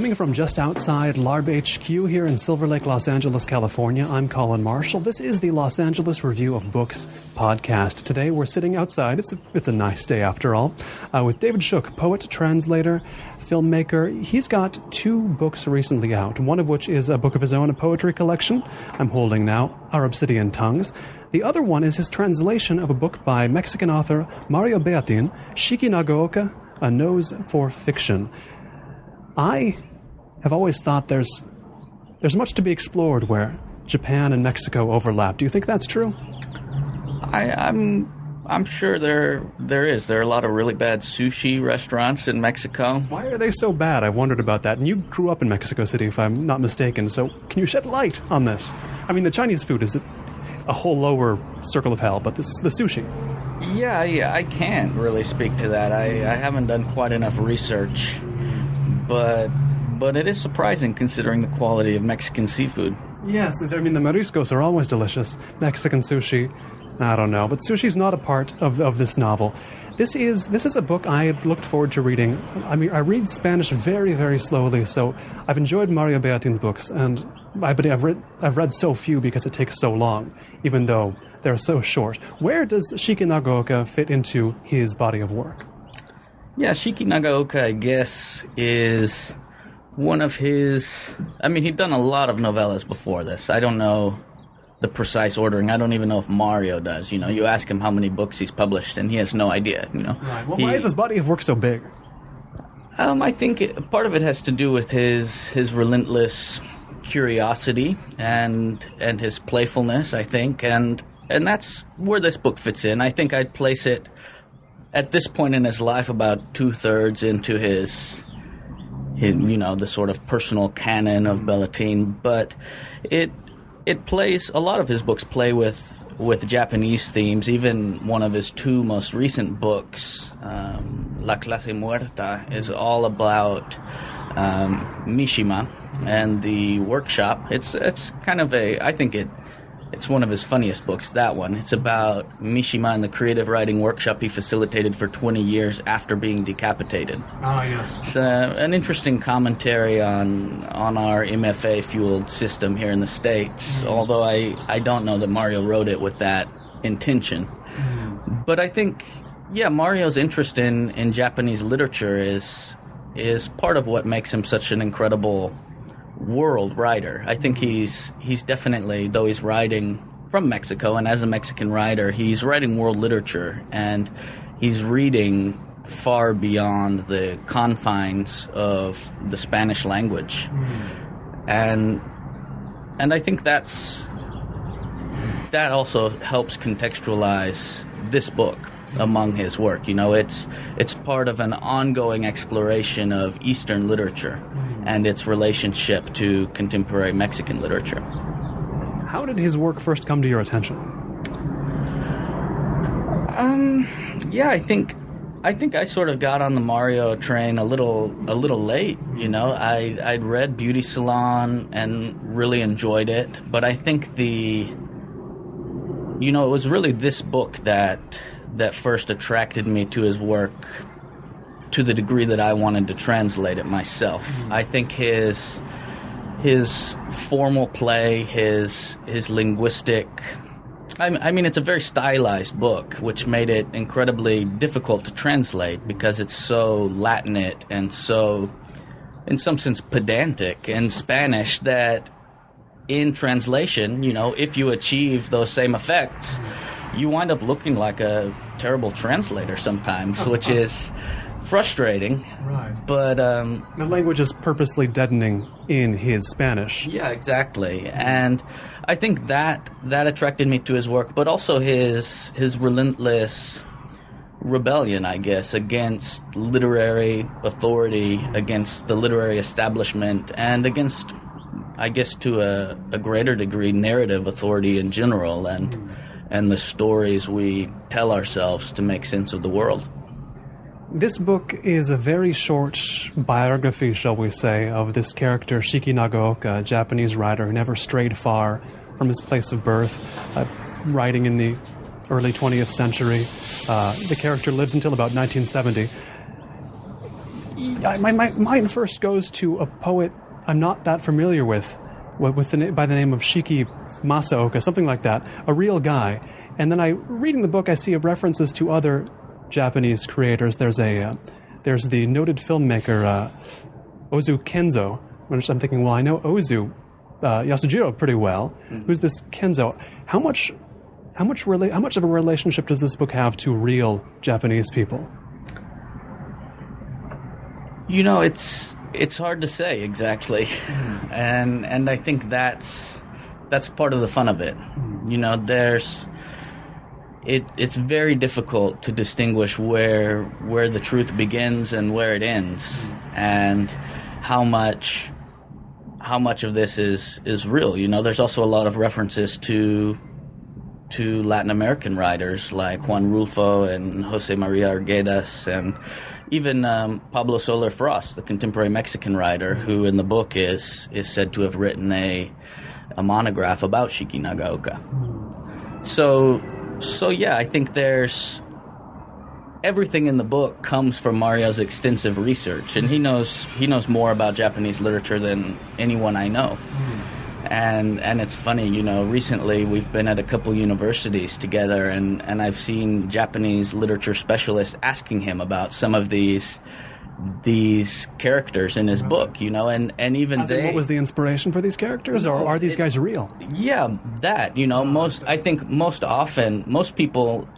Coming from just outside LARB HQ here in Silver Lake, Los Angeles, California, I'm Colin Marshall. This is the Los Angeles Review of Books podcast. Today we're sitting outside. It's a nice day after all, with David Shook, poet, translator, filmmaker. He's got 2 books recently out, one of which is a book of his own, a poetry collection I'm holding now, Our Obsidian Tongues. The other one is his translation of a book by Mexican author Mario Bellatin, Shiki, Nagaoka, A Nose for Fiction. I have always thought there's much to be explored where Japan and Mexico overlap. Do you think that's true? I'm sure there is. There are a lot of really bad sushi restaurants in Mexico. Why are they so bad? I've wondered about that. And you grew up in Mexico City, if I'm not mistaken. So can you shed light on this? I mean, the Chinese food is a whole lower circle of hell, but the sushi. Yeah, I can't really speak to that. I haven't done quite enough research. But it is surprising considering the quality of Mexican seafood. Yes, I mean, the mariscos are always delicious. Mexican sushi, I don't know. But sushi's not a part of this novel. This is a book I looked forward to reading. I mean, I read Spanish very, very slowly, so I've enjoyed Mario Bellatin's books, and I've read so few because it takes so long, even though they're so short. Where does Shiki Nagaoka fit into his body of work? Yeah, Shiki Nagaoka, I guess, is one of his... I mean, he'd done a lot of novellas before this. I don't know the precise ordering. I don't even know if Mario does. You know, you ask him how many books he's published, and he has no idea, you know. Right. Well, why is his body of work so big? I think part of it has to do with his relentless curiosity and his playfulness, I think. And that's where this book fits in. I think I'd place it at this point in his life about 2/3 into his, you know, the sort of personal canon of Bellatin, but it plays, a lot of his books play with Japanese themes. Even one of his 2 most recent books, La Clase Muerta, is all about Mishima and the workshop. It's kind of I think it's one of his funniest books, that one. It's about Mishima and the creative writing workshop he facilitated for 20 years after being decapitated. Ah, yes. It's an interesting commentary on our MFA-fueled system here in the States, although I don't know that Mario wrote it with that intention. But I think, yeah, Mario's interest in Japanese literature is part of what makes him such an incredible world writer. I think he's definitely, though he's writing from Mexico, and as a Mexican writer, he's writing world literature, and he's reading far beyond the confines of the Spanish language. And I think that also helps contextualize this book among his work. You know, it's part of an ongoing exploration of Eastern literature and its relationship to contemporary Mexican literature. How did his work first come to your attention? Yeah, I think I sort of got on the Mario train a little late. You know, I'd read Beauty Salon and really enjoyed it, but I think it was really this book that first attracted me to his work to the degree that I wanted to translate it myself. I think his formal play, his linguistic... I mean, it's a very stylized book, which made it incredibly difficult to translate because it's so Latinate and so, in some sense, pedantic in Spanish that in translation, you know, if you achieve those same effects, you wind up looking like a terrible translator sometimes, which is frustrating. Right. But the language is purposely deadening in his Spanish. Yeah, exactly. And I think that attracted me to his work, but also his relentless rebellion, I guess, against literary authority, against the literary establishment, and against, I guess, to a greater degree, narrative authority in general, and the stories we tell ourselves to make sense of the world. This book is a very short biography, shall we say, of this character, Shiki Nagaoka, a Japanese writer who never strayed far from his place of birth, writing in the early 20th century. The character lives until about 1970. My mind first goes to a poet I'm not that familiar with by the name of Shiki Masaoka, something like that, a real guy. And then reading the book, I see references to other Japanese creators. There's the noted filmmaker Ozu Kenzo, which I'm thinking, well, I know Ozu Yasujiro pretty well. Who's this Kenzo? How much of a relationship does this book have to real Japanese people? You know, it's hard to say exactly, and I think that's part of the fun of it. You know, it's very difficult to distinguish where the truth begins and where it ends, and how much of this is real. You know, there's also a lot of references to Latin American writers like Juan Rulfo and Jose Maria Arguedas, and even Pablo Soler Frost, the contemporary Mexican writer, who in the book is said to have written a monograph about Shiki Nagaoka. So yeah, I think there's everything in the book comes from Mario's extensive research, and he knows more about Japanese literature than anyone I know. And it's funny, you know, recently we've been at a couple universities together, and I've seen Japanese literature specialists asking him about some of these characters in his book, you know, and even what was the inspiration for these characters, or are these guys real? Yeah, that, you know, most often most people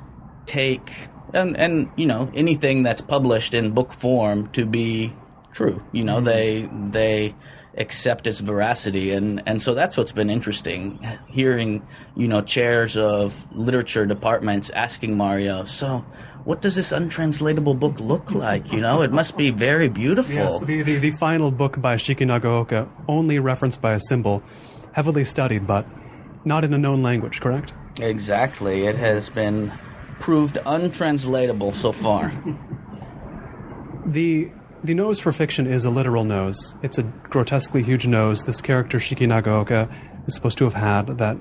take and you know, anything that's published in book form to be true, you know, they accept its veracity, and so that's what's been interesting, hearing, you know, chairs of literature departments asking Mario, so what does this untranslatable book look like? You know, it must be very beautiful. Yes, the final book by Shiki Nagaoka, only referenced by a symbol, heavily studied, but not in a known language, correct? Exactly. It has been proved untranslatable so far. The nose for fiction is a literal nose. It's a grotesquely huge nose this character Shiki Nagaoka is supposed to have had that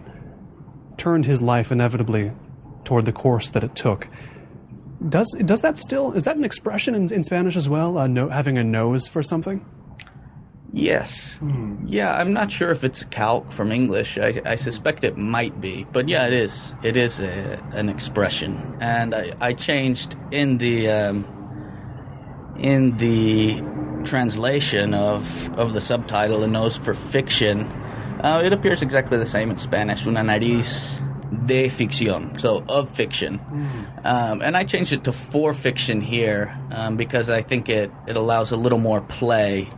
turned his life inevitably toward the course that it took. Is that an expression in Spanish as well, having a nose for something? Yes. Yeah, I'm not sure if it's a calque from English. I suspect it might be. But yeah, it is. It is an expression. And I changed in the translation of the subtitle, a nose for fiction. It appears exactly the same in Spanish, una nariz de ficción, so of fiction. And I changed it to for fiction here because I think it allows a little more play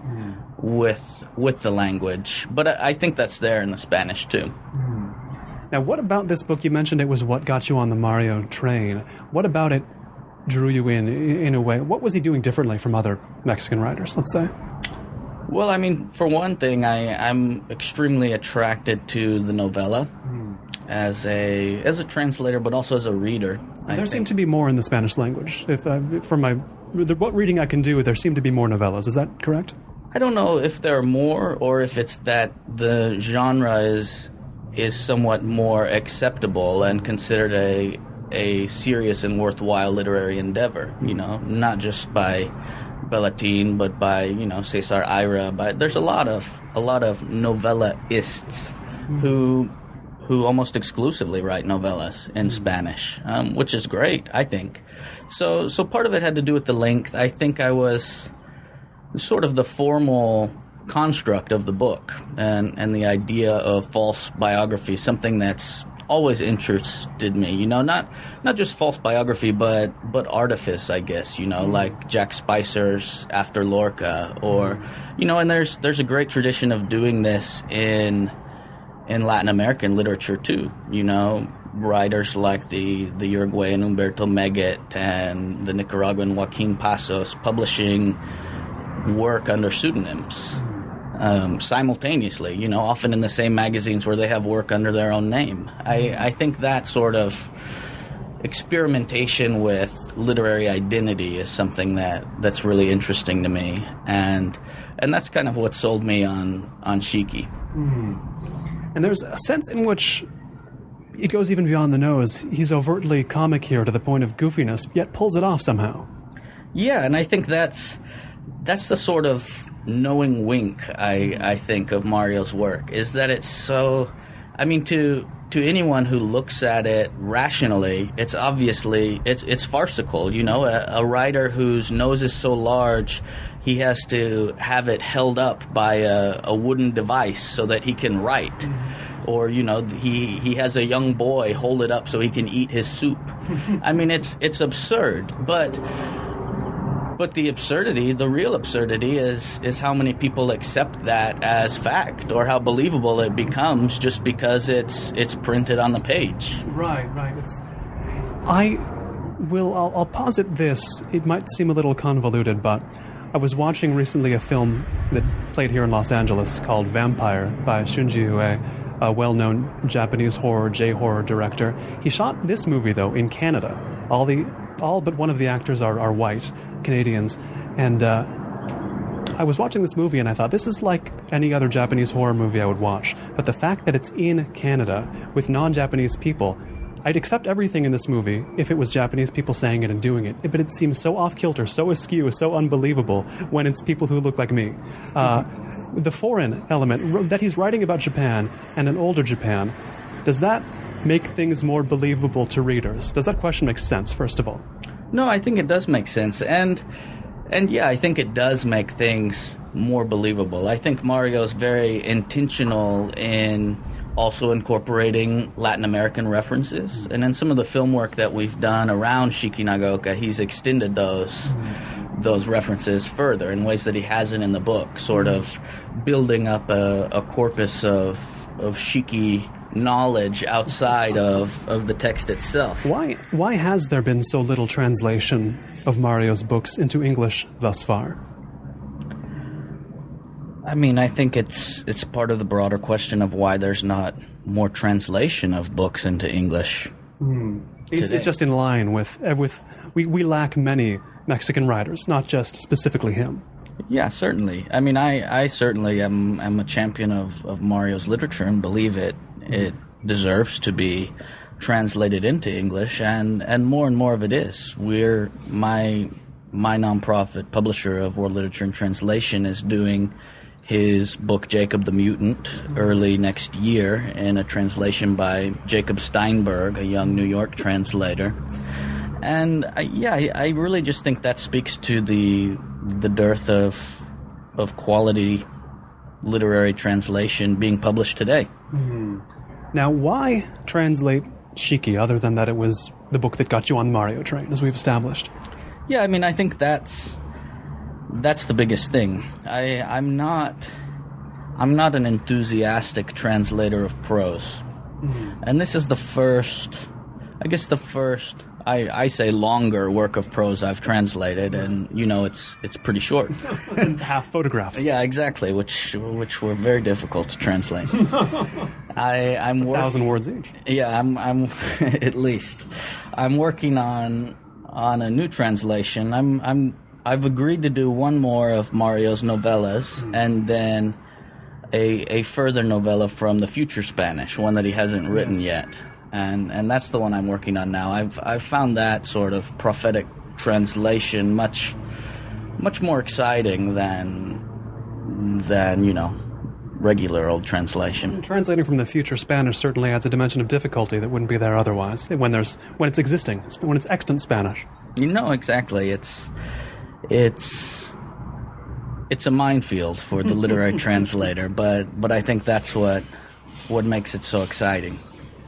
with the language. But I think that's there in the Spanish too. Now, what about this book? You mentioned it was what got you on the Mario train. What about it drew you in a way? What was he doing differently from other Mexican writers, let's say? Well, I mean, for one thing, I'm extremely attracted to the novella as a translator, but also as a reader. There seem to be more in the Spanish language. What reading I can do, there seem to be more novellas. Is that correct? I don't know if there are more, or if it's that the genre is somewhat more acceptable and considered a serious and worthwhile literary endeavor, you know, not just by Bellatin, but by, you know, Cesar Ira. There's a lot of novellaists who almost exclusively write novellas in Spanish, which is great, I think. So part of it had to do with the length. I think I was sort of the formal construct of the book and the idea of false biography, something that's always interested me, you know, not just false biography, but artifice, I guess, you know, like Jack Spicer's After Lorca, or, you know, and there's a great tradition of doing this in Latin American literature too, you know, writers like the Uruguayan Humberto Meget and the Nicaraguan Joaquin Pasos publishing work under pseudonyms simultaneously, you know, often in the same magazines where they have work under their own name. I think that sort of experimentation with literary identity is something that's really interesting to me, and that's kind of what sold me on Shiki. And there's a sense in which it goes even beyond the nose. He's overtly comic here to the point of goofiness, yet pulls it off somehow. Yeah, and I think that's that's the sort of knowing wink I think of Mario's work, is that it's so, I mean, to anyone who looks at it rationally, it's obviously, it's farcical, you know, a writer whose nose is so large, he has to have it held up by a wooden device so that he can write. Mm-hmm. Or, you know, he has a young boy hold it up so he can eat his soup. I mean, it's absurd, but the absurdity, the real absurdity is how many people accept that as fact, or how believable it becomes just because it's printed on the page. Right. I'll posit this. It might seem a little convoluted, but I was watching recently a film that played here in Los Angeles called Vampire by Shunji Ue, a well-known Japanese horror, J-horror director. He shot this movie, though, in Canada. All but one of the actors are white Canadians, and I was watching this movie and I thought, this is like any other Japanese horror movie I would watch, but the fact that it's in Canada with non-Japanese people, I'd accept everything in this movie if it was Japanese people saying it and doing it, but it seems so off-kilter, so askew, so unbelievable when it's people who look like me. The foreign element, that he's writing about Japan and an older Japan, does that make things more believable to readers? Does that question make sense, first of all? No, I think it does make sense. And yeah, I think it does make things more believable. I think Mario's very intentional in also incorporating Latin American references. And in some of the film work that we've done around Shiki Nagaoka, he's extended those references further in ways that he hasn't in the book, sort of building up a corpus of Shiki knowledge outside of the text itself. Why has there been so little translation of Mario's books into English thus far? I mean, I think it's part of the broader question of why there's not more translation of books into English. It's just in line with we lack many Mexican writers, not just specifically him. Yeah, certainly. I mean, I certainly am a champion of Mario's literature and believe it deserves to be translated into English, and more of it is. My nonprofit publisher of world literature and translation is doing his book Jacob the Mutant early next year in a translation by Jacob Steinberg, a young New York translator. And I really just think that speaks to the dearth of quality literary translation being published today. Mm-hmm. Now, why translate Shiki other than that it was the book that got you on the Mario train, as we've established? Yeah, I mean, I think that's the biggest thing. I'm not an enthusiastic translator of prose. Mm-hmm. And this is the first, I say longer work of prose I've translated, and you know it's pretty short. And half photographs. Yeah, exactly, which were very difficult to translate. I'm 1,000 words each. Yeah, I'm at least. I'm working on a new translation. I've agreed to do one more of Mario's novellas, and then a further novella from the future Spanish, one that he hasn't written yet. And that's the one I'm working on now. I've found that sort of prophetic translation much more exciting than regular old translation. Translating from the future Spanish certainly adds a dimension of difficulty that wouldn't be there otherwise. When it's extant Spanish. You know, exactly. It's a minefield for the literary translator, but I think that's what makes it so exciting.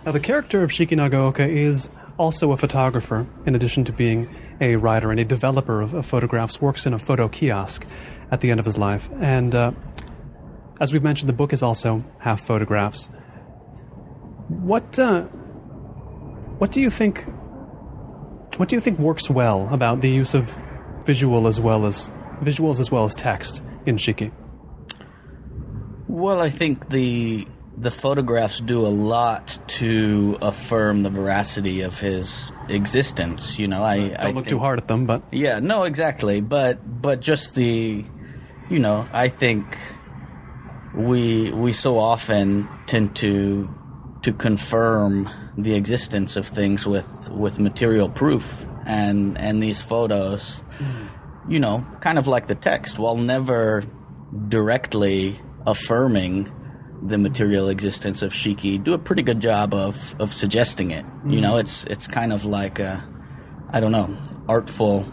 Now, the character of Shiki Nagaoka is also a photographer, in addition to being a writer and a developer of photographs, works in a photo kiosk at the end of his life. And as we've mentioned, the book is also half photographs. What do you think works well about the use of visuals as well as text in Shiki? Well, I think the photographs do a lot to affirm the veracity of his existence. You know, I don't look too hard at them, but yeah, no, exactly. But just I think we so often tend to confirm the existence of things with material proof, and these photos kind of like the text, while never directly affirming the material existence of Shiki, do a pretty good job of suggesting it. It's kind of like artful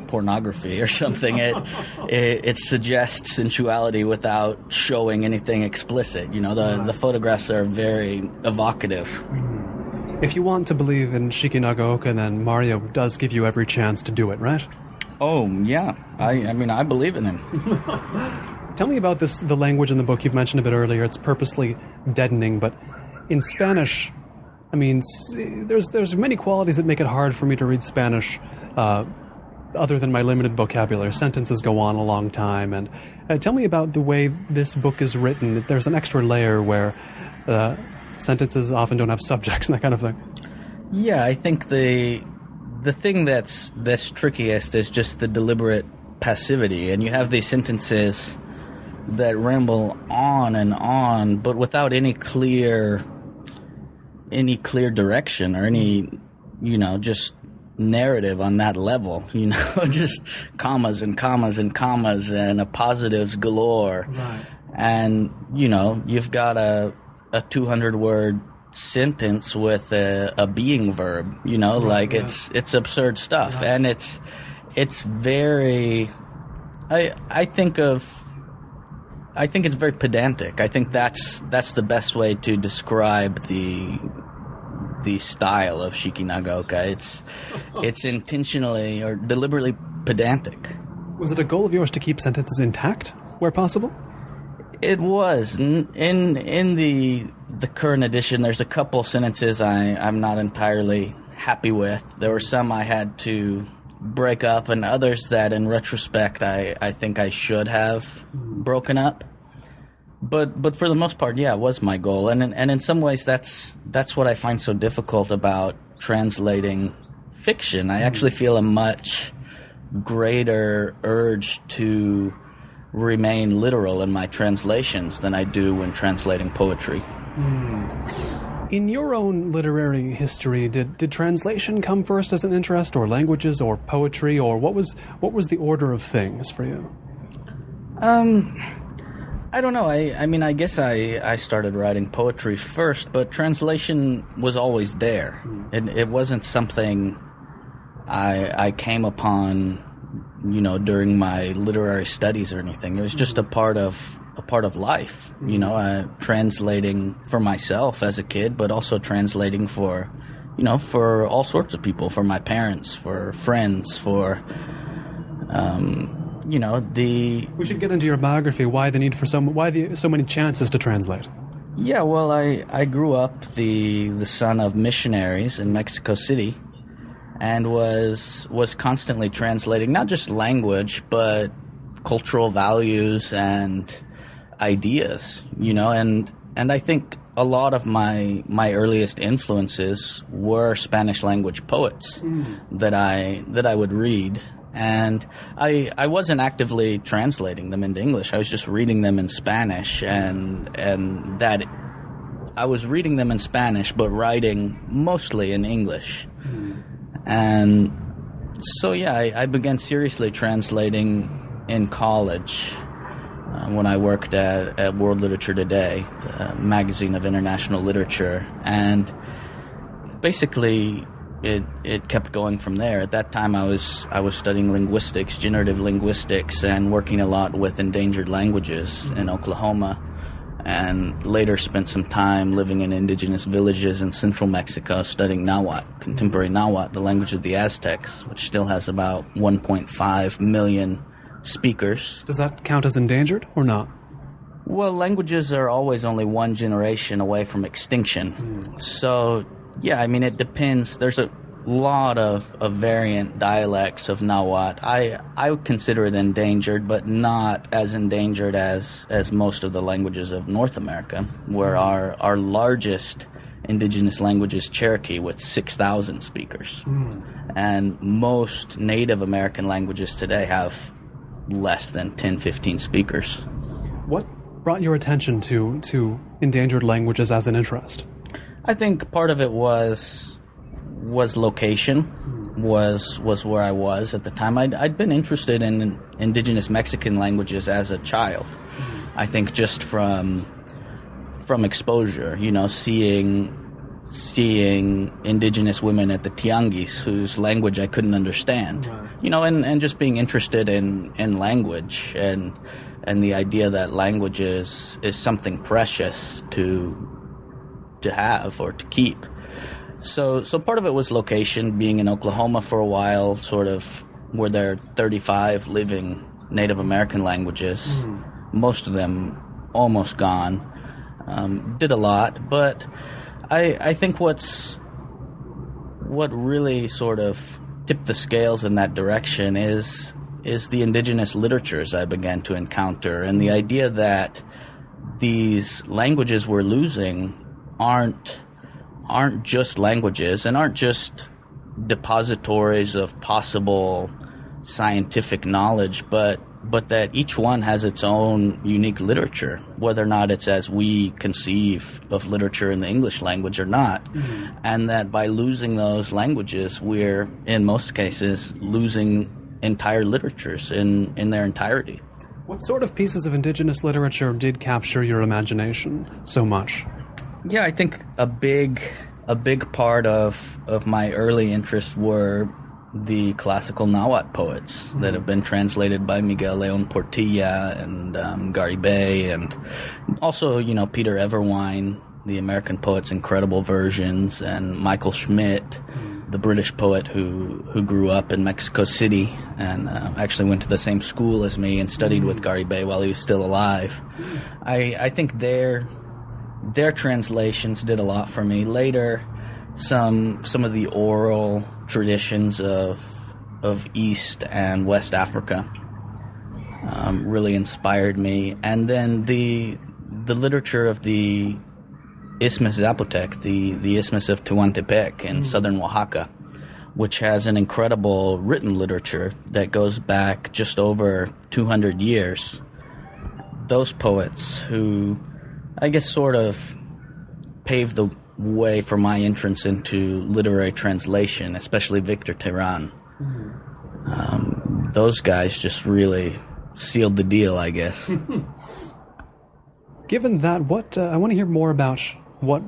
pornography or something. It suggests sensuality without showing anything explicit. The photographs are very evocative. If you want to believe in Shiki Nagaoka, then Mario does give you every chance to do it, right? Oh, yeah. I believe in him. Tell me about the language in the book. You've mentioned a bit earlier. It's purposely deadening, but in Spanish, there's many qualities that make it hard for me to read Spanish, other than my limited vocabulary. Sentences go on a long time. And tell me about the way this book is written. There's an extra layer where sentences often don't have subjects and that kind of thing. Yeah, I think the thing that's trickiest is just the deliberate passivity. And you have these sentences that ramble on, but without any clear direction or any, just narrative on that level, just commas and commas and commas and a positives galore. Right. And, you've got a 200-word sentence with a being verb, it's absurd stuff. Nice. And it's very, I think it's very pedantic. I think that's the best way to describe the style of Shiki Nagaoka. It's intentionally or deliberately pedantic. Was it a goal of yours to keep sentences intact where possible? It was. In the current edition, there's a couple sentences I'm not entirely happy with. There were some I had to break up, and others that, in retrospect, I think I should have broken up. But for the most part, yeah, it was my goal. And in some ways, that's what I find so difficult about translating fiction. I actually feel a much greater urge to remain literal in my translations than I do when translating poetry. In your own literary history, did translation come first as an interest, or languages, or poetry, or what was the order of things for you? I don't know. I guess I started writing poetry first, but translation was always there. It wasn't something I came upon, during my literary studies or anything. It was just a part of life, translating for myself as a kid, but also translating for all sorts of people, for my parents, for friends, for We should get into your biography. Why so many chances to translate? Yeah, well, I grew up the son of missionaries in Mexico City, and was constantly translating not just language but cultural values and ideas, and I think a lot of my earliest influences were Spanish language poets that I would read. And I wasn't actively translating them into English. I was just reading them in Spanish, and that I was reading them in Spanish, but writing mostly in English. And so, yeah, I began seriously translating in college when I worked at World Literature Today, the magazine of international literature, and basically it kept going from there. At that time, I was studying linguistics, generative linguistics, and working a lot with endangered languages in Oklahoma, and later spent some time living in indigenous villages in central Mexico studying Nahuatl, contemporary Nahuatl, the language of the Aztecs, which still has about 1.5 million speakers. Does that count as endangered or not? Well, languages are always only one generation away from extinction. So, yeah, it depends. There's a lot of variant dialects of Nahuatl. I would consider it endangered, but not as endangered as most of the languages of North America, where our largest indigenous language is Cherokee with 6,000 speakers. And most Native American languages today have less than 10, 15 speakers. What brought your attention to endangered languages as an interest? I think part of it was location. was where I was at the time. I'd been interested in indigenous Mexican languages as a child. I think just from exposure, seeing indigenous women at the tianguis whose language I couldn't understand, and just being interested in language and the idea that language is something precious to have or to keep. So part of it was location, being in Oklahoma for a while, sort of where there are 35 living Native American languages, most of them almost gone. Did a lot, but I think what really sort of tipped the scales in that direction is the indigenous literatures I began to encounter, and the idea that these languages we're losing aren't just languages and aren't just depositories of possible scientific knowledge, but that each one has its own unique literature, whether or not it's as we conceive of literature in the English language or not. And that by losing those languages, we're, in most cases, losing entire literatures in their entirety. What sort of pieces of indigenous literature did capture your imagination so much? Yeah, I think a big part of my early interests were the classical Nahuatl poets that have been translated by Miguel León Portilla and Garibay, and also, Peter Everwine, the American poet's incredible versions, and Michael Schmidt, the British poet who grew up in Mexico City and actually went to the same school as me and studied with Garibay while he was still alive. I think their translations did a lot for me. Later, some of the oral traditions of East and West Africa really inspired me, and then the literature of the Isthmus Zapotec, the Isthmus of Tehuantepec in southern Oaxaca, which has an incredible written literature that goes back just over 200 years. Those poets who, I guess, sort of paved the way for my entrance into literary translation, especially Victor Terán. Those guys just really sealed the deal, I guess. Given that, I want to hear more about what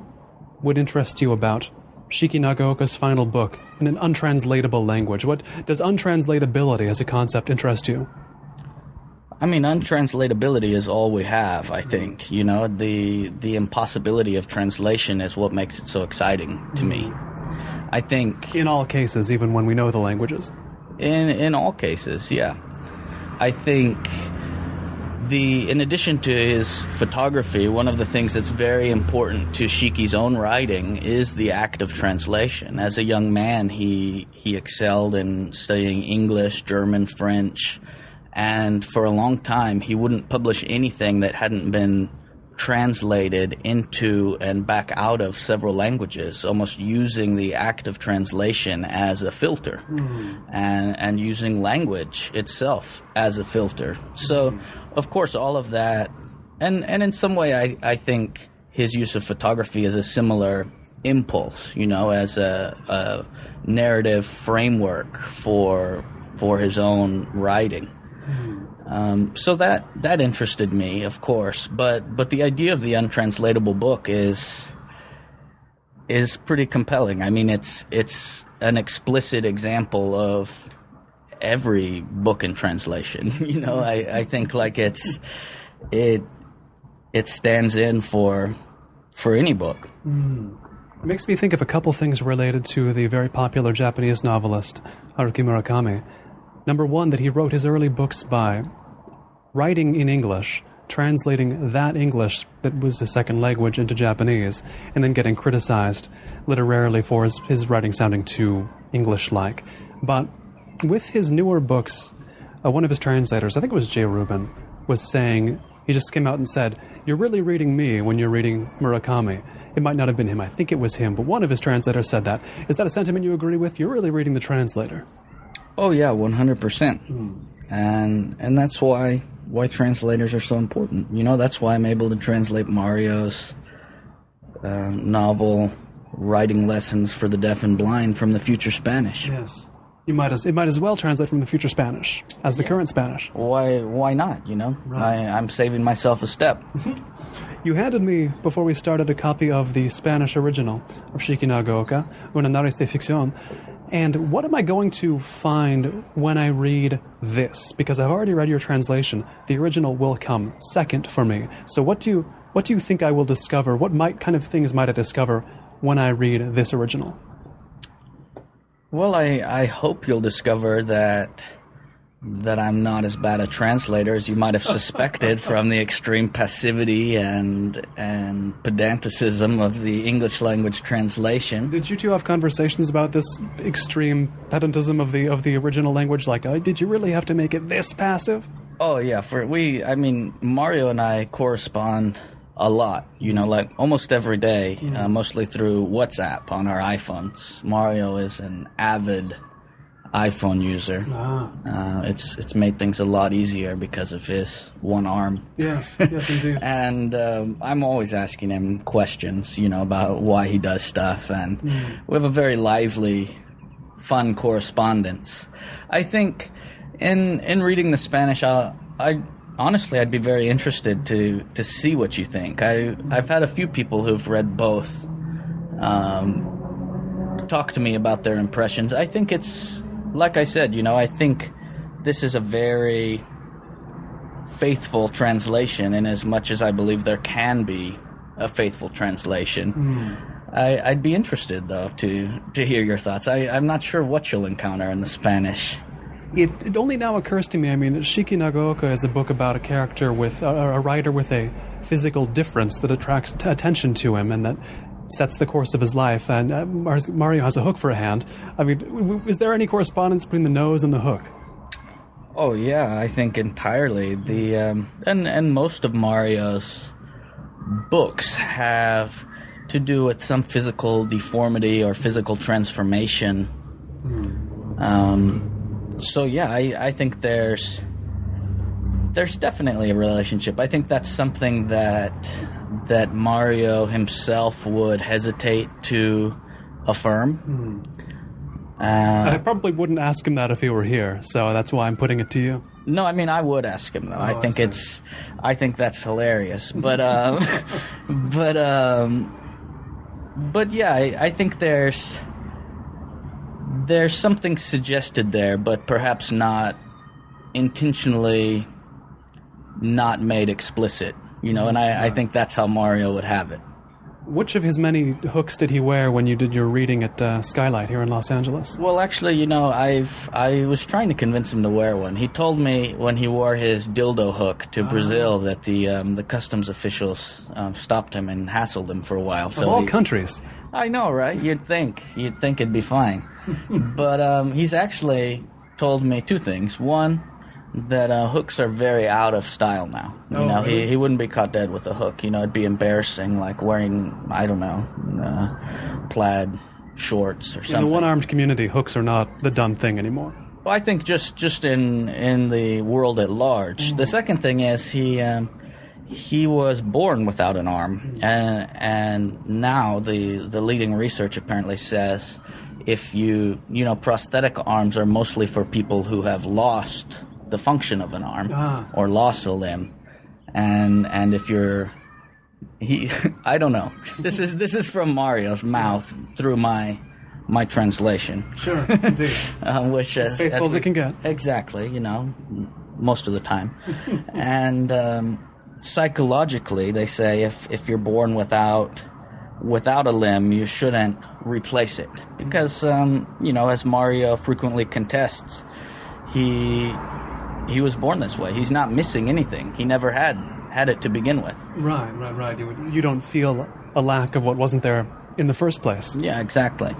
would interest you about Shiki Nagaoka's final book in an untranslatable language. What does untranslatability as a concept interest you? I mean, untranslatability is all we have, I think. The impossibility of translation is what makes it so exciting to me. I think... In all cases, even when we know the languages? In all cases, yeah. I think in addition to his photography, one of the things that's very important to Shiki's own writing is the act of translation. As a young man, he excelled in studying English, German, French, and for a long time, he wouldn't publish anything that hadn't been translated into and back out of several languages, almost using the act of translation as a filter, and using language itself as a filter. So, of course, all of that, and in some way, I think his use of photography is a similar impulse, as a narrative framework for his own writing. So that interested me, of course, but the idea of the untranslatable book is pretty compelling. I mean, it's an explicit example of every book in translation. I think like it stands in for any book. It makes me think of a couple things related to the very popular Japanese novelist Haruki Murakami. Number one, that he wrote his early books by writing in English, translating that English that was his second language into Japanese, and then getting criticized literarily for his writing sounding too English-like. But with his newer books, one of his translators, I think it was J. Rubin, was saying, he just came out and said, "You're really reading me when you're reading Murakami." It might not have been him, I think it was him, but one of his translators said that. Is that a sentiment you agree with? You're really reading the translator. Oh yeah, 100%. And that's why translators are so important. That's why I'm able to translate Mario's novel, Writing Lessons for the Deaf and Blind, from the future Spanish. Yes. It might as well translate from the future Spanish as the current Spanish. Why not, you know? Right. I'm saving myself a step. You handed me, before we started, a copy of the Spanish original of Shiki Nagoka, Una Nariz de Ficción. And what am I going to find when I read this? Because I've already read your translation. The original will come second for me. So what do you think I will discover? What kind of things might I discover when I read this original? Well, I hope you'll discover that I'm not as bad a translator as you might have suspected from the extreme passivity and pedanticism of the English language translation. Did you two have conversations about this extreme pedantism of the original language? Like, did you really have to make it this passive? Oh yeah, Mario and I correspond a lot, you know, like almost every day, mostly through WhatsApp on our iPhones. Mario is an avid iPhone user. It's made things a lot easier because of his one arm. Yes, indeed. And I'm always asking him questions, you know, about why he does stuff, and we have a very lively, fun correspondence. I think in reading the Spanish, honestly, I'd be very interested to see what you think. I've had a few people who've read both talk to me about their impressions. I think it's, like I said, you know, I think this is a very faithful translation in as much as I believe there can be a faithful translation. I'd be interested, though, to hear your thoughts. I'm not sure what you'll encounter in the Spanish. It only now occurs to me, I mean, Shiki Nagoka is a book about a character with a writer with a physical difference that attracts attention to him and that sets the course of his life. And Mario has a hook for a hand. I mean, is there any correspondence between the nose and the hook? Oh yeah, I think entirely. And most of Mario's books have to do with some physical deformity or physical transformation. So yeah, I think there's definitely a relationship. I think that's something that Mario himself would hesitate to affirm. I probably wouldn't ask him that if he were here, so that's why I'm putting it to you. No, I mean, I would ask him though. I think that's hilarious. But but yeah, I think there's something suggested there, but perhaps not intentionally not made explicit, you know, and I think that's how Mario would have it. Which of his many hooks did he wear when you did your reading at Skylight here in Los Angeles? Well, actually, you know, I was trying to convince him to wear one. He told me when he wore his dildo hook to Brazil that the customs officials stopped him and hassled him for a while. So of all countries. I know, right? You'd think it'd be fine. But he's actually told me two things. One, that hooks are very out of style now. You know, really? He wouldn't be caught dead with a hook. You know, it'd be embarrassing, like wearing, I don't know, plaid shorts or something. In the one-armed community, hooks are not the done thing anymore. Well, I think just in the world at large. The second thing is he was born without an arm, and now the leading research apparently says if you know, prosthetic arms are mostly for people who have lost the function of an arm or lost a limb, and if you're I don't know. This is from Mario's mouth through my translation. Sure, indeed. Which as faithful as it can get. Exactly, you know, most of the time. And psychologically, they say if you're born without a limb, you shouldn't replace it because you know, as Mario frequently contests, he was born this way. He's not missing anything. He never had it to begin with. Right. You don't feel a lack of what wasn't there in the first place. Yeah, exactly.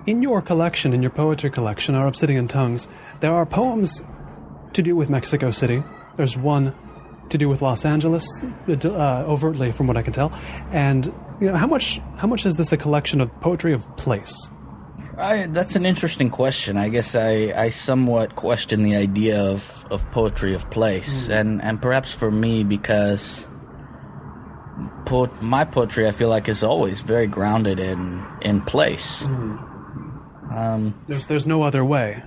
In your collection, in your poetry collection, our Obsidian Tongues, there are poems to do with Mexico City. There's one to do with Los Angeles, overtly from what I can tell. And you know, how much is this a collection of poetry of place? That's an interesting question. I guess I somewhat question the idea of poetry of place, and perhaps for me, because my poetry, I feel like, is always very grounded in place. There's no other way.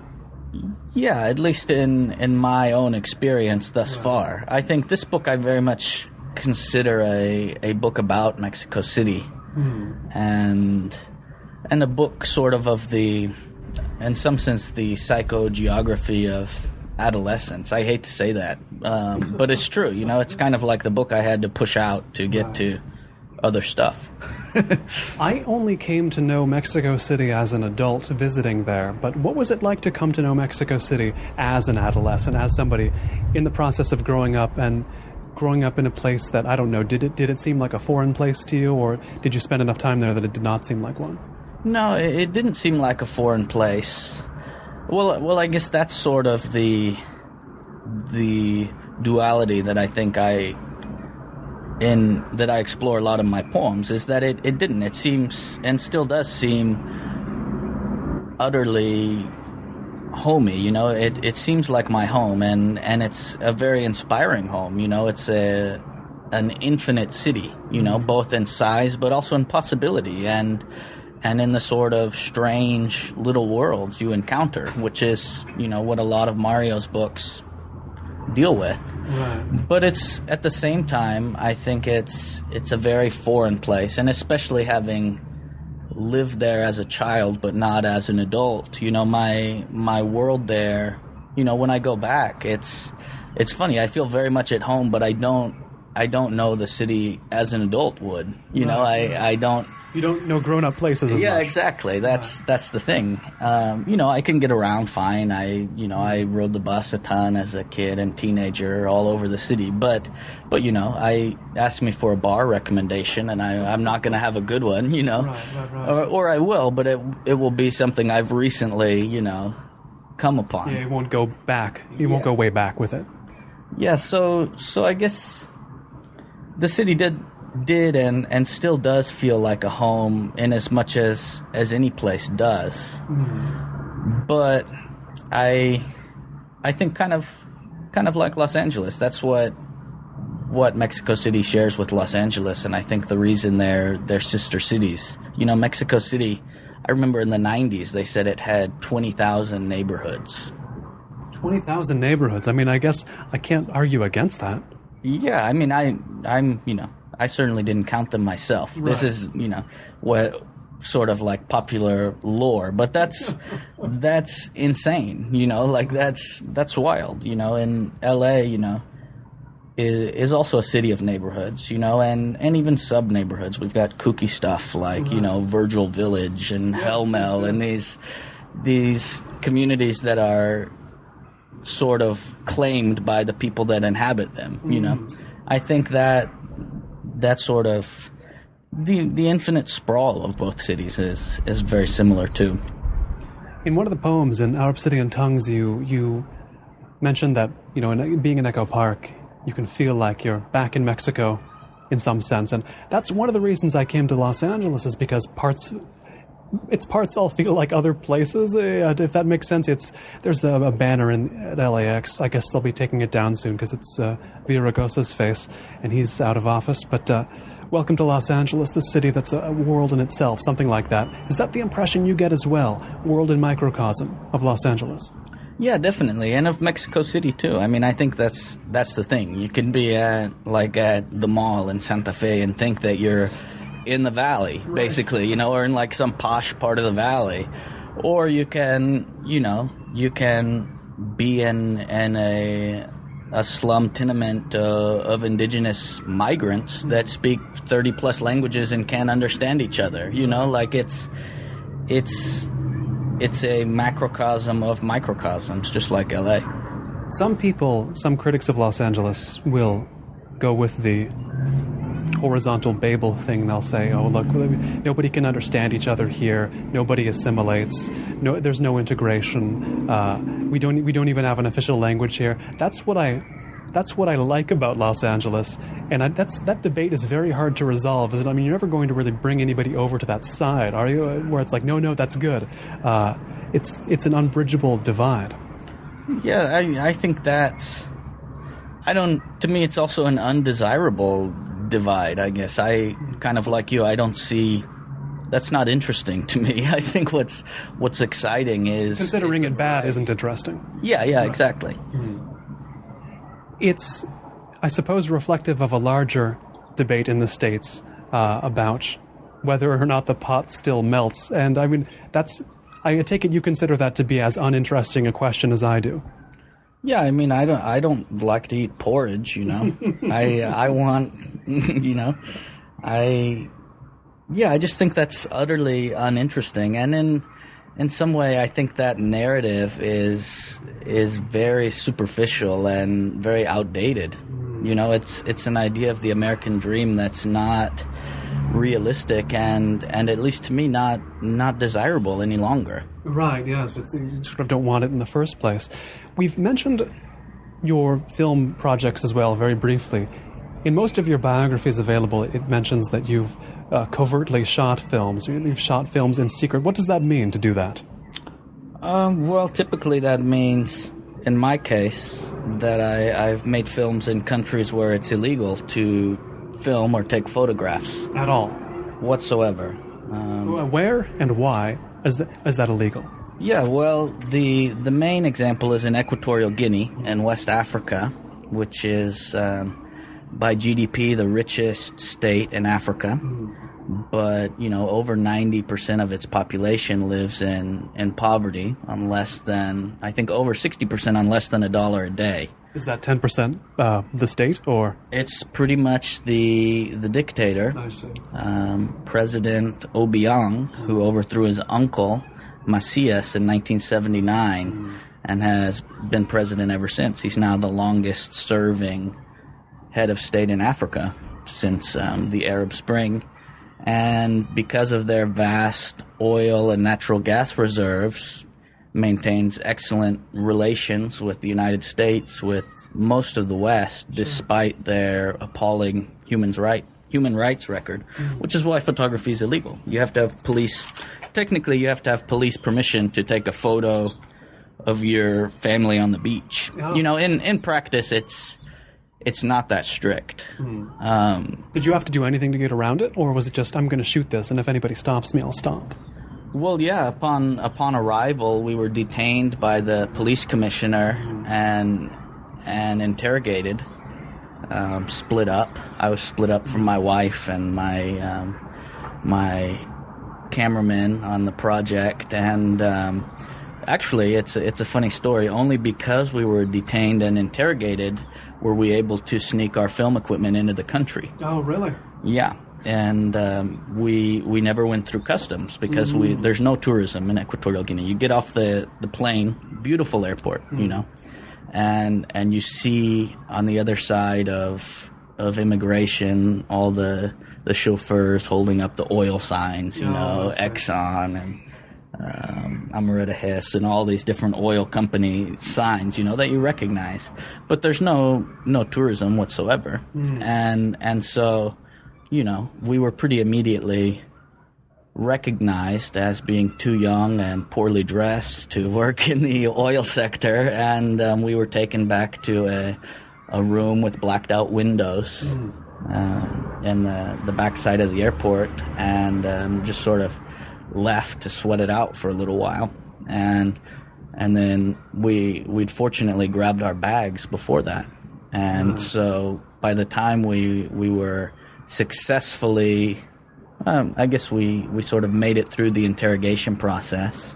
Yeah, at least in my own experience thus far. I think this book I very much consider a book about Mexico City, and a book sort of the, in some sense, the psychogeography of adolescence. I hate to say that, but it's true. You know, it's kind of like the book I had to push out to get to other stuff. I only came to know Mexico City as an adult visiting there, but what was it like to come to know Mexico City as an adolescent, as somebody in the process of growing up in a place that, I don't know, did it seem like a foreign place to you, or did you spend enough time there that it did not seem like one? No, it didn't seem like a foreign place. Well, I guess that's sort of the duality that I think that I explore a lot in my poems, is that it didn't. It seems, and still does seem, utterly homey. You know, it seems like my home, and it's a very inspiring home. You know, it's an infinite city. You know, both in size but also in possibility, and in the sort of strange little worlds you encounter, which is, you know, what a lot of Mario's books deal with. Right. But it's, at the same time, I think it's a very foreign place, and especially having lived there as a child but not as an adult. You know, my world there, you know, when I go back, it's funny. I feel very much at home, but I don't know the city as an adult would. You know, I don't. You don't know grown-up places as much. Yeah, exactly. That's the thing. You know, I can get around fine. I rode the bus a ton as a kid and teenager all over the city. But you know, I asked me for a bar recommendation, and I'm not going to have a good one. You know, right. Or I will, but it will be something I've recently, you know, come upon. Yeah, you won't go back. You won't go way back with it. Yeah. So I guess the city did and still does feel like a home, in as much as any place does. But I think kind of like Los Angeles. That's what Mexico City shares with Los Angeles, and I think the reason they're sister cities. You know, Mexico City, I remember in the 90s they said it had 20,000 neighborhoods. 20,000 neighborhoods. I mean, I guess I can't argue against that. Yeah, I mean, I'm you know, I certainly didn't count them myself. Right. This is, you know, what sort of like popular lore, but that's insane, you know, like that's wild, you know. And LA, you know, is also a city of neighborhoods, you know, and even sub neighborhoods. We've got kooky stuff like, you know, Virgil Village and Hellmel, and these communities that are sort of claimed by the people that inhabit them, you know. I think that sort of the infinite sprawl of both cities is very similar too. In one of the poems in Our Obsidian Tongues, you mentioned that, you know, being in Echo Park, you can feel like you're back in Mexico in some sense, and that's one of the reasons I came to Los Angeles, is because its parts all feel like other places, if that makes sense. There's a banner at LAX. I guess they'll be taking it down soon because it's Villaraigosa's face, and he's out of office. But welcome to Los Angeles, the city that's a world in itself, something like that. Is that the impression you get as well? World in microcosm of Los Angeles? Yeah, definitely, and of Mexico City too. I mean, I think that's the thing. You can be at the mall in Santa Fe and think that you're in the valley, basically, you know, or in like some posh part of the valley, or you can be in a slum tenement of indigenous migrants that speak 30 plus languages and can't understand each other. You know, like it's a macrocosm of microcosms, just like LA. Some critics of Los Angeles will go with the horizontal Babel thing. They'll say, oh, look, nobody can understand each other here. Nobody assimilates. No, there's no integration. We don't even have an official language here. That's what I like about Los Angeles, and that debate is very hard to resolve. I mean, you're never going to really bring anybody over to that side, are you? Where it's like, no, that's good. It's an unbridgeable divide. Yeah, I think that's. To me, it's also an undesirable divide, I guess. I kind of like you. I don't see that's not interesting to me. I think what's exciting is considering it bad isn't interesting. Yeah, exactly. It's, I suppose, reflective of a larger debate in the States about whether or not the pot still melts. And I mean, I take it you consider that to be as uninteresting a question as I do. Yeah, I mean, I don't like to eat porridge, you know. I want, you know, I just think that's utterly uninteresting. And in some way, I think that narrative is very superficial and very outdated. You know, it's an idea of the American dream that's not realistic and at least to me not desirable any longer. Right, yes. You sort of don't want it in the first place. We've mentioned your film projects as well, very briefly. In most of your biographies available, it mentions that you've covertly shot films. You've shot films in secret. What does that mean to do that? Well, typically that means, in my case, that I've made films in countries where it's illegal to film or take photographs. At all? Whatsoever. Where and why is that illegal? Yeah, well, the main example is in Equatorial Guinea in West Africa, which is, by GDP, the richest state in Africa. But, you know, over 90% of its population lives in poverty on less than, I think over 60% on less than $1 a day. Is that 10% the state, or? It's pretty much the dictator, I see. President Obiang, who overthrew his uncle, Macias, in 1979, and has been president ever since. He's now the longest serving head of state in Africa since the Arab Spring. And because of their vast oil and natural gas reserves, maintains excellent relations with the United States, with most of the West, despite their appalling human rights record, which is why photography is illegal. You have to have technically you have to have police permission to take a photo of your family on the beach. Oh. You know, in practice, it's not that strict. Did you have to do anything to get around it, or was it just, I'm going to shoot this, and if anybody stops me, I'll stop? Well, yeah, upon arrival, we were detained by the police commissioner and interrogated, split up. I was split up from my wife and my cameraman on the project, and actually, it's a funny story. Only because we were detained and interrogated were we able to sneak our film equipment into the country. Oh, really? Yeah. And we never went through customs because there's no tourism in Equatorial Guinea. You get off the plane, beautiful airport, you know, and you see on the other side of immigration all the chauffeurs holding up the oil signs, you know, Exxon and Amaretta Hess and all these different oil company signs, you know, that you recognize. But there's no tourism whatsoever, and so, you know, we were pretty immediately recognized as being too young and poorly dressed to work in the oil sector, and we were taken back to a room with blacked out windows in the backside of the airport, and just sort of left to sweat it out for a little while, and then we'd fortunately grabbed our bags before that, and so by the time we were successfully, I guess we sort of made it through the interrogation process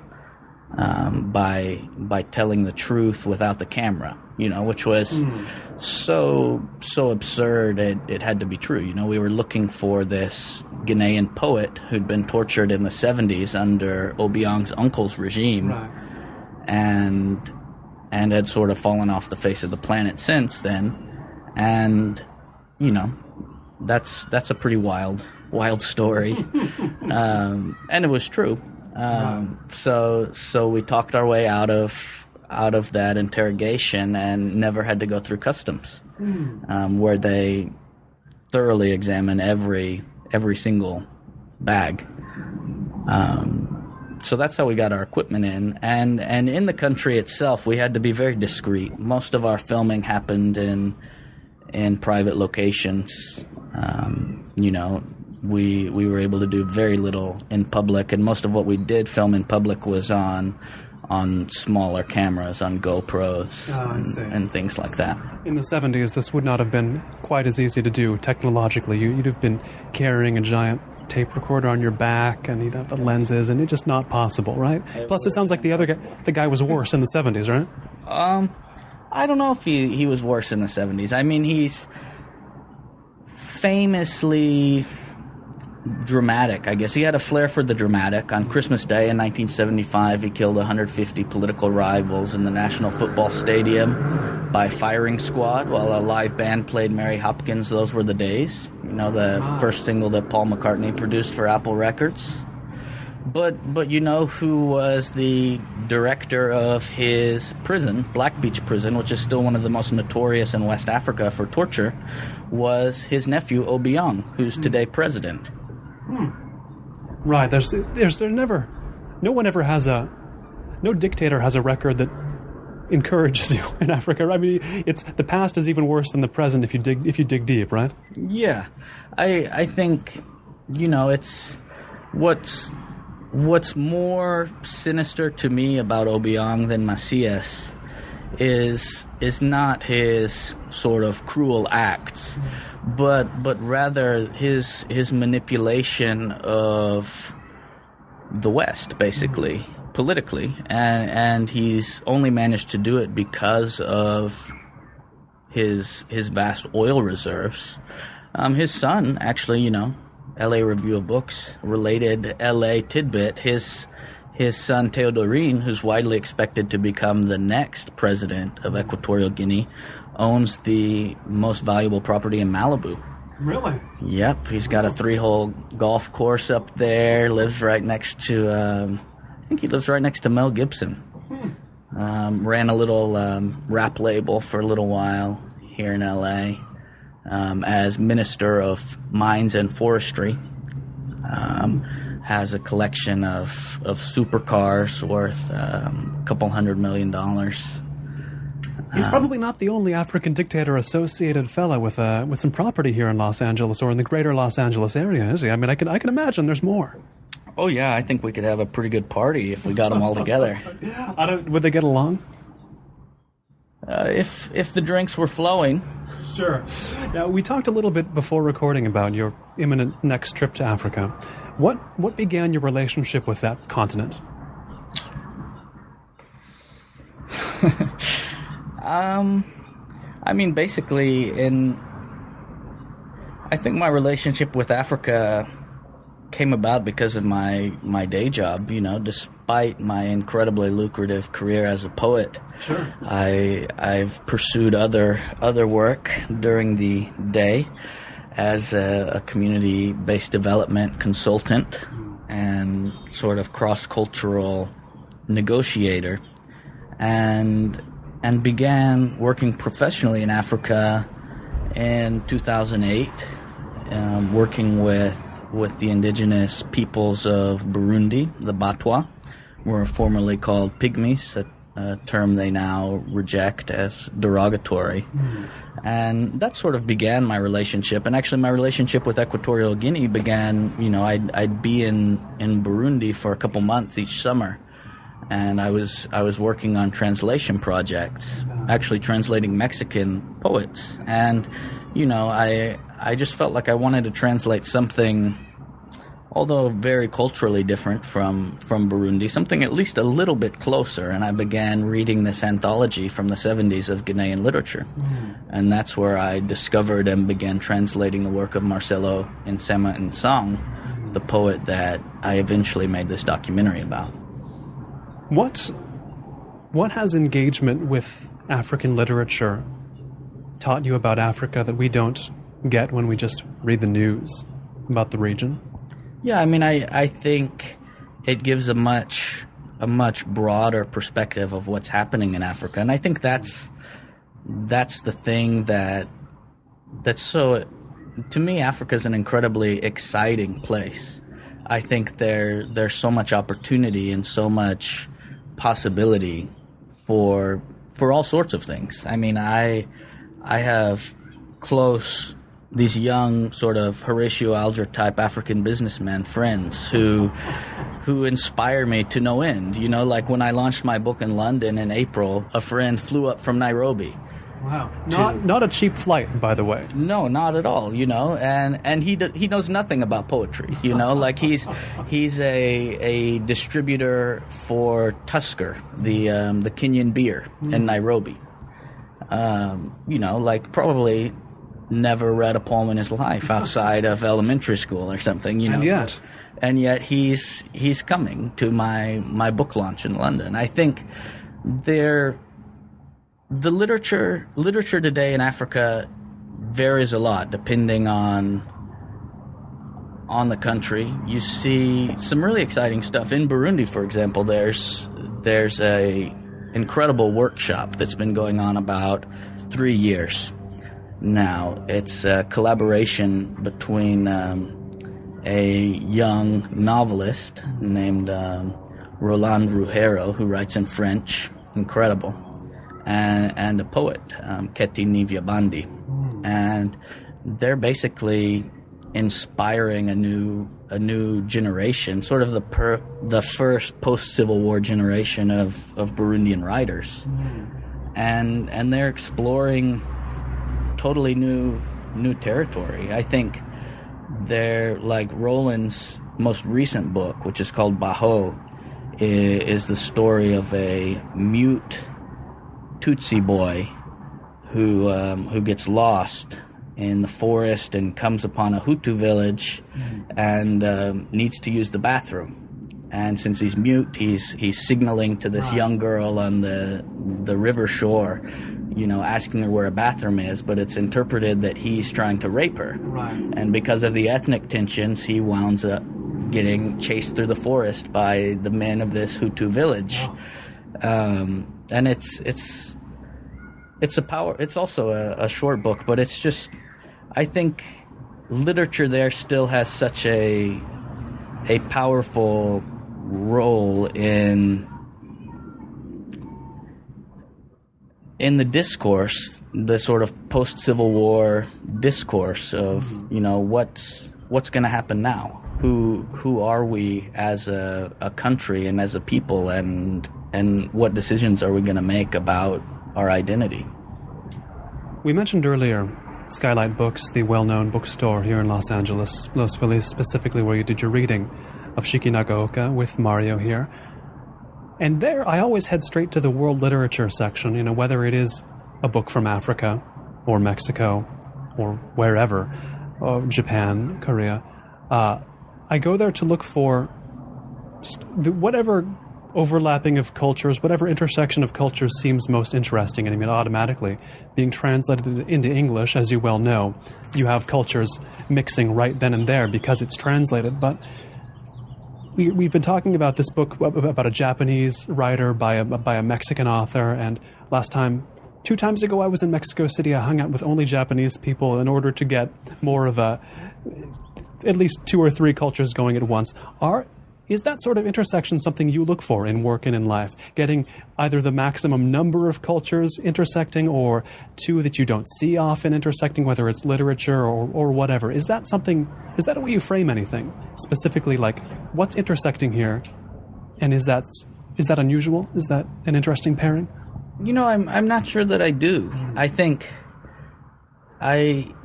by telling the truth without the camera, you know, which was so absurd it had to be true. You know, we were looking for this Ghanaian poet who'd been tortured in the 70s under Obiang's uncle's regime, and had sort of fallen off the face of the planet since then, and, you know, that's a pretty wild story, and it was true. So we talked our way out of that interrogation and never had to go through customs, where they thoroughly examine every single bag. So that's how we got our equipment in, and in the country itself, we had to be very discreet. Most of our filming happened in private locations. You know, we were able to do very little in public, and most of what we did film in public was on smaller cameras, on GoPros and things like that. In the 70s, this would not have been quite as easy to do technologically. You'd have been carrying a giant tape recorder on your back, and you'd have the lenses, and it's just not possible, right? Plus, it sounds like the guy was worse in the 70s, right? I don't know if he was worse in the 70s. I mean, he's famously dramatic, I guess. He had a flair for the dramatic. On Christmas Day in 1975, he killed 150 political rivals in the National Football Stadium by firing squad while a live band played Mary Hopkins' Those Were the Days. You know, the first single that Paul McCartney produced for Apple Records. But you know who was the director of his prison, Black Beach Prison, which is still one of the most notorious in West Africa for torture, was his nephew Obiang, who's today president. Right. There's never, no dictator has a record that encourages you in Africa. I mean, it's the past is even worse than the present if you dig deep, right? Yeah, I think, you know, it's what's more sinister to me about Obiang than Macias is not his sort of cruel acts, but rather his manipulation of the West, basically, politically, and he's only managed to do it because of his vast oil reserves. His son, actually, you know, LA Review of Books, related LA tidbit, his son Teodorin, who's widely expected to become the next president of Equatorial Guinea, owns the most valuable property in Malibu. Really? Yep, he's got a 3-hole golf course up there, lives right next to, I think he lives right next to Mel Gibson. Ran a little rap label for a little while here in LA. As Minister of Mines and Forestry, has a collection of supercars worth a couple $100 million. He's probably not the only African dictator-associated fella with some property here in Los Angeles or in the greater Los Angeles area, is he? I mean, I can imagine there's more. Oh yeah, I think we could have a pretty good party if we got them all together. Would they get along? If the drinks were flowing. Sure. Now, we talked a little bit before recording about your imminent next trip to Africa. What began your relationship with that continent? I mean, basically, I think my relationship with Africa came about because of my day job. You know, despite my incredibly lucrative career as a poet, sure, I've pursued other work during the day as a community-based development consultant and sort of cross-cultural negotiator, and began working professionally in Africa in 2008, working with the indigenous peoples of Burundi, the Batwa, were formerly called Pygmies, a term they now reject as derogatory. Mm. And that sort of began my relationship. And actually my relationship with Equatorial Guinea began, you know, I'd be in Burundi for a couple months each summer. And I was working on translation projects, actually translating Mexican poets. And, you know, I just felt like I wanted to translate something, although very culturally different from Burundi, something at least a little bit closer. And I began reading this anthology from the 70s of Ghanaian literature. Mm. And that's where I discovered and began translating the work of Marcelo Nsema Nsong, the poet that I eventually made this documentary about. What has engagement with African literature taught you about Africa that we don't get when we just read the news about the region? Yeah, I mean, I think it gives a much broader perspective of what's happening in Africa, and I think that's the thing that's so, to me, Africa is an incredibly exciting place. I think there's so much opportunity and so much possibility for all sorts of things. I mean, I have close these young sort of Horatio Alger type African businessmen friends who inspire me to no end. You know, like when I launched my book in London in April, a friend flew up from Nairobi. Wow. Not a cheap flight, by the way. No, not at all, you know, and he knows nothing about poetry, you know, like he's a distributor for Tusker, the Kenyan beer in Nairobi. You know, like probably never read a poem in his life outside of elementary school or something, you know. And yet he's coming to my book launch in London. I think the literature today in Africa varies a lot depending on the country. You see some really exciting stuff in Burundi, for example. There's a incredible workshop that's been going on about 3 years now. It's a collaboration between a young novelist named Roland Ruggiero, who writes in French, incredible, and a poet, Keti Nivyabandi. And they're basically inspiring a new generation, sort of the first post-Civil War generation of Burundian writers. And they're exploring totally new territory. I think they're like Roland's most recent book, which is called Baho, is the story of a mute Tutsi boy who gets lost in the forest and comes upon a Hutu village and needs to use the bathroom. And since he's mute, he's signaling to this young girl on the river shore, you know, asking her where a bathroom is, but it's interpreted that he's trying to rape her. And because of the ethnic tensions, he wounds up getting chased through the forest by the men of this Hutu village. And it's also a short book, but it's just, I think literature there still has such a powerful role in the discourse, the sort of post-Civil War discourse of, you know, what's going to happen now? Who are we as a country and as a people, and what decisions are we going to make about our identity? We mentioned earlier Skylight Books, the well-known bookstore here in Los Angeles, Los Feliz, specifically where you did your reading of Shiki Nagaoka with Mario here. And there, I always head straight to the world literature section, you know, whether it is a book from Africa or Mexico or wherever, or Japan, Korea. I go there to look for just whatever overlapping of cultures, whatever intersection of cultures seems most interesting. And I mean, automatically being translated into English, as you well know, you have cultures mixing right then and there because it's translated. But we've been talking about this book about a Japanese writer by a Mexican author, and two times ago, I was in Mexico City. I hung out with only Japanese people in order to get more of at least 2 or 3 cultures going at once. Is that sort of intersection something you look for in work and in life? Getting either the maximum number of cultures intersecting or 2 that you don't see often intersecting, whether it's literature or whatever. Is that a way you frame anything? Specifically, like, what's intersecting here? And is that unusual? Is that an interesting pairing? You know, I'm not sure that I do. I think I'm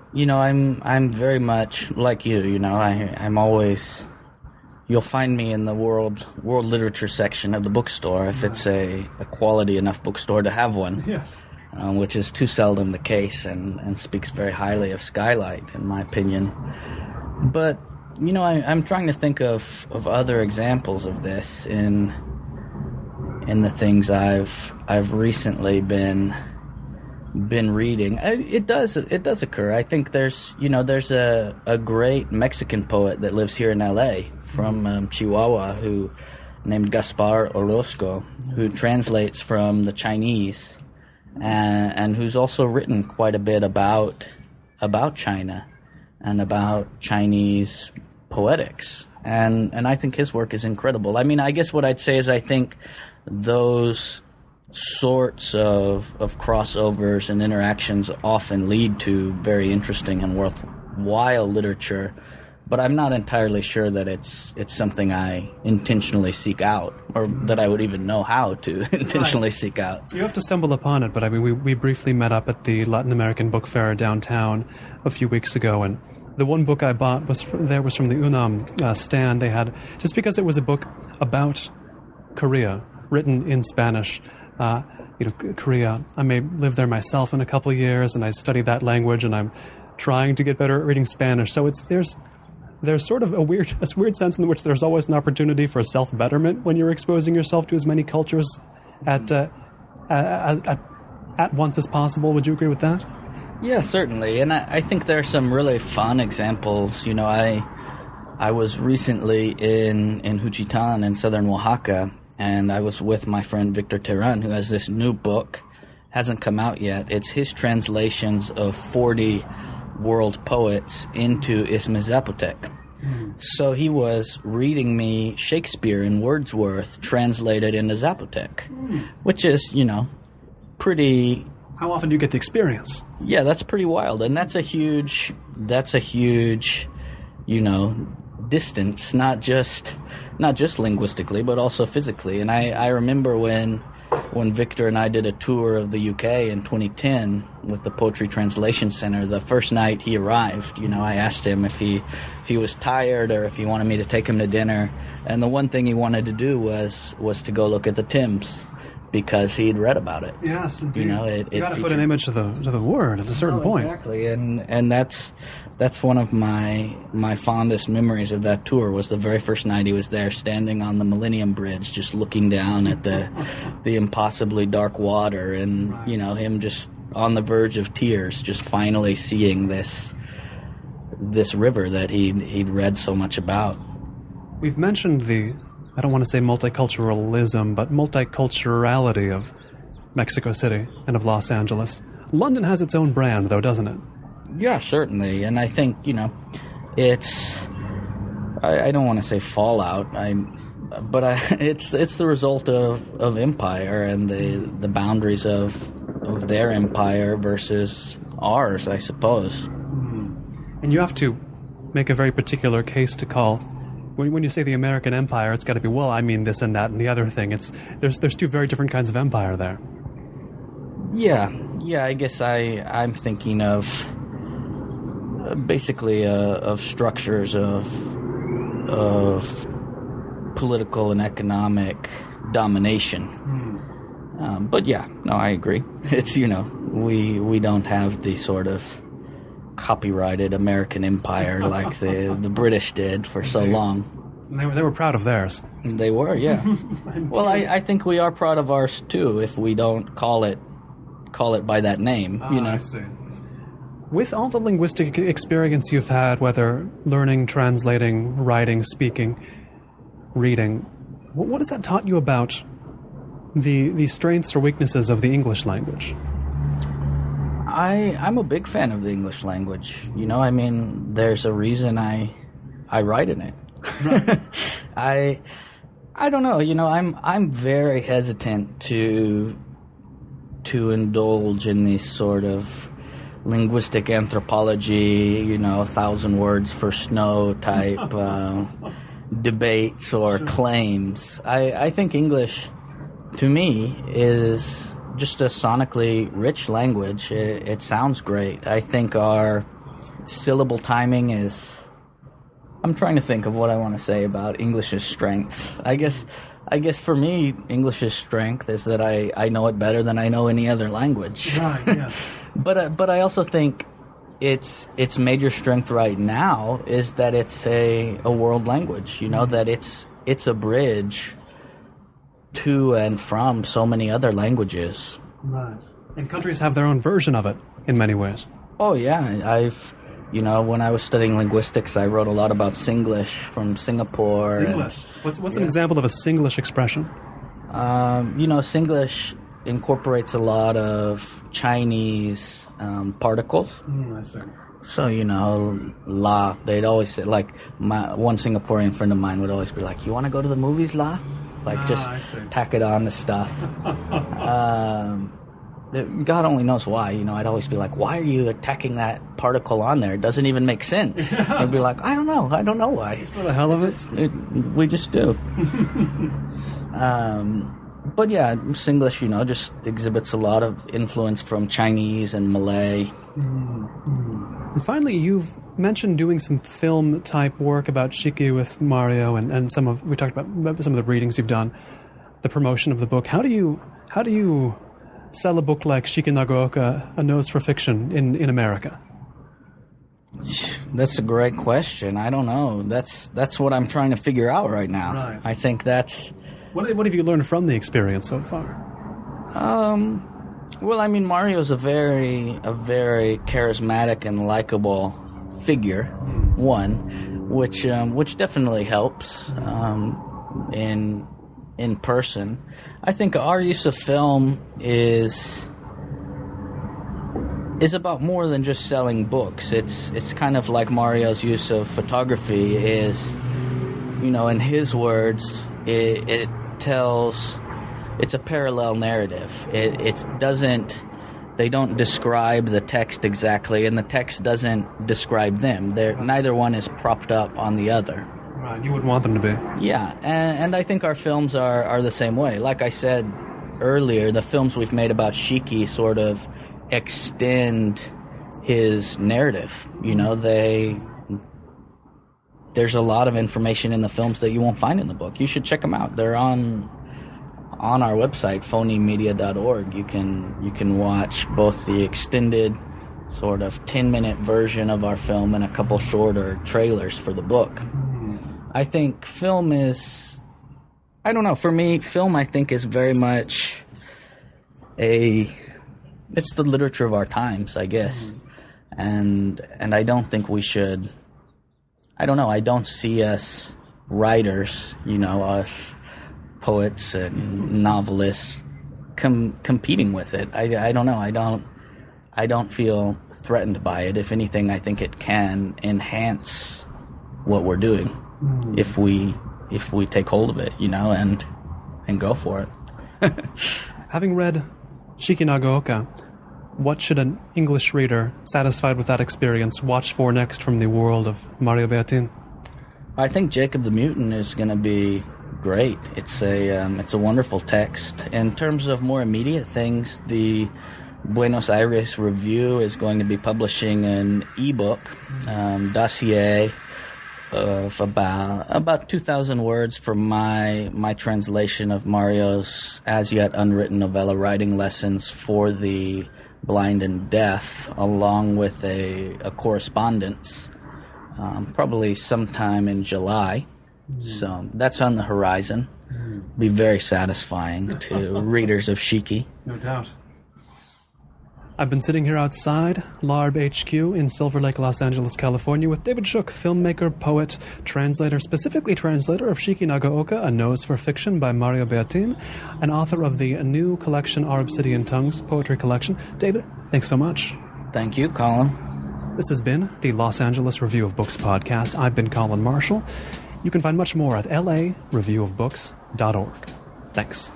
very much like you, you know, I'm always... You'll find me in the world literature section of the bookstore if it's a quality enough bookstore to have one, yes. Which is too seldom the case, and speaks very highly of Skylight, in my opinion. But, you know, I'm trying to think of other examples of this in the things I've recently been reading. It does occur. I think there's a great Mexican poet that lives here in L.A. from Chihuahua named Gaspar Orozco, who translates from the Chinese and who's also written quite a bit about China and about Chinese poetics. And I think his work is incredible. I mean, I guess what I'd say is I think those sorts of crossovers and interactions often lead to very interesting and worthwhile literature, but I'm not entirely sure that it's something I intentionally seek out, or that I would even know how to intentionally seek out. You have to stumble upon it, but I mean, we briefly met up at the Latin American Book Fair downtown a few weeks ago, and the one book I bought was from the UNAM stand. They had, just because it was a book about Korea, written in Spanish. Korea, I may live there myself in a couple of years, and I study that language, and I'm trying to get better at reading Spanish. So there's sort of a weird sense in which there's always an opportunity for self-betterment when you're exposing yourself to as many cultures at once as possible. Would you agree with that? Yeah, certainly. And I think there are some really fun examples. You know, I was recently in Juchitán in southern Oaxaca, and I was with my friend Victor Terán, who has this new book, hasn't come out yet. It's his translations of 40 world poets into Isthmus Zapotec. So he was reading me Shakespeare and Wordsworth translated into Zapotec, which is, pretty... How often do you get the experience? Yeah, that's pretty wild. And that's a huge, distance, not just linguistically, but also physically. And I remember when Victor and I did a tour of the UK in 2010 with the Poetry Translation Center, the first night he arrived, I asked him if he was tired or if he wanted me to take him to dinner. And the one thing he wanted to do was to go look at the Thames, because he'd read about it. Yes, indeed. You got to put an image to the word at a certain point. Exactly, and that's one of my fondest memories of that tour. Was the very first night he was there, standing on the Millennium Bridge, just looking down at the impossibly dark water, and him just on the verge of tears, just finally seeing this river that he'd read so much about. We've mentioned I don't want to say multiculturalism, but multiculturality of Mexico City and of Los Angeles. London has its own brand, though, doesn't it? Yeah, certainly. And I think, it's... I don't want to say fallout, it's the result of empire and the boundaries of their empire versus ours, I suppose. And you have to make a very particular case to call... When you say the American empire, it's got to be, well, I mean this and that and the other thing. There's two very different kinds of empire there. Yeah, I guess I'm thinking of basically of structures of political and economic domination. But yeah, no, I agree. It's, we don't have the sort of copyrighted American empire like the British did for so long. They were proud of theirs. They were, yeah. Well, I think we are proud of ours too, if we don't call it by that name. I see. With all the linguistic experience you've had, whether learning, translating, writing, speaking, reading, what has that taught you about the strengths or weaknesses of the English language? I'm a big fan of the English language. There's a reason I write in it. Right. I don't know. I'm very hesitant to indulge in these sort of linguistic anthropology, 1,000 words for snow type debates or claims. I think English, to me, is just a sonically rich language. It sounds great. I think our syllable timing is... I'm trying to think of what I want to say about English's strengths. I guess for me, English's strength is that I know it better than I know any other language. Right, yes. But I also think its major strength right now is that it's a world language, that it's a bridge to and from so many other languages. Right. And countries have their own version of it in many ways. Oh, yeah. When I was studying linguistics, I wrote a lot about Singlish from Singapore. Singlish? What's an example of a Singlish expression? Singlish incorporates a lot of Chinese particles. I see. So, la, they'd always say, like, one Singaporean friend of mine would always be like, you want to go to the movies, la? Like, just tack it on to stuff. God only knows why. I'd always be like, why are you attacking that particle on there? It doesn't even make sense. I'd be like, I don't know why. Just for the hell of it? We just do. But yeah, Singlish, just exhibits a lot of influence from Chinese and Malay. And finally, you've mentioned doing some film-type work about Shiki with Mario, and we talked about some of the readings you've done, the promotion of the book. How do you sell a book like Shiki Nagaoka, A Nose for Fiction, in America? That's a great question. I don't know. That's what I'm trying to figure out right now. Right. I think that's... What have you learned from the experience so far? Well, I mean, Mario's a very charismatic and likable figure, which definitely helps in person. I think our use of film is about more than just selling books. It's kind of like Mario's use of photography is, in his words, it tells... It's a parallel narrative. They don't describe the text exactly, and the text doesn't describe them. Neither one is propped up on the other. Right, you would want them to be. Yeah, and I think our films are the same way. Like I said earlier, the films we've made about Shiki sort of extend his narrative. There's a lot of information in the films that you won't find in the book. You should check them out. They're on our website, phonymedia.org. You can watch both the extended sort of 10-minute version of our film and a couple shorter trailers for the book. I think film is... I don't know. For me, film, I think, is very much it's the literature of our times, I guess. And I don't think we should... I don't know. I don't see us writers, us poets and novelists competing with it. I don't know. I don't feel threatened by it. If anything, I think it can enhance what we're doing if we take hold of it, and go for it. Having read Shiki Nagaoka, what should an English reader satisfied with that experience watch for next from the world of Mario Bellatin? I think Jacob the Mutant is going to be great. It's a wonderful text. In terms of more immediate things, the Buenos Aires Review is going to be publishing an ebook dossier of about 2,000 words from my translation of Mario's as yet unwritten novella writing lessons for the blind and deaf, along with a correspondence, probably sometime in July. So that's on the horizon. Be very satisfying to readers of Shiki. No doubt. I've been sitting here outside LARB HQ in Silver Lake, Los Angeles, California, with David Shook, filmmaker, poet, translator, specifically translator of Shiki Nagaoka, A Nose for Fiction by Mario Bellatin, and author of the new collection, Our Obsidian Tongues poetry collection. David, thanks so much. Thank you, Colin. This has been the Los Angeles Review of Books podcast. I've been Colin Marshall. You can find much more at lareviewofbooks.org. Thanks.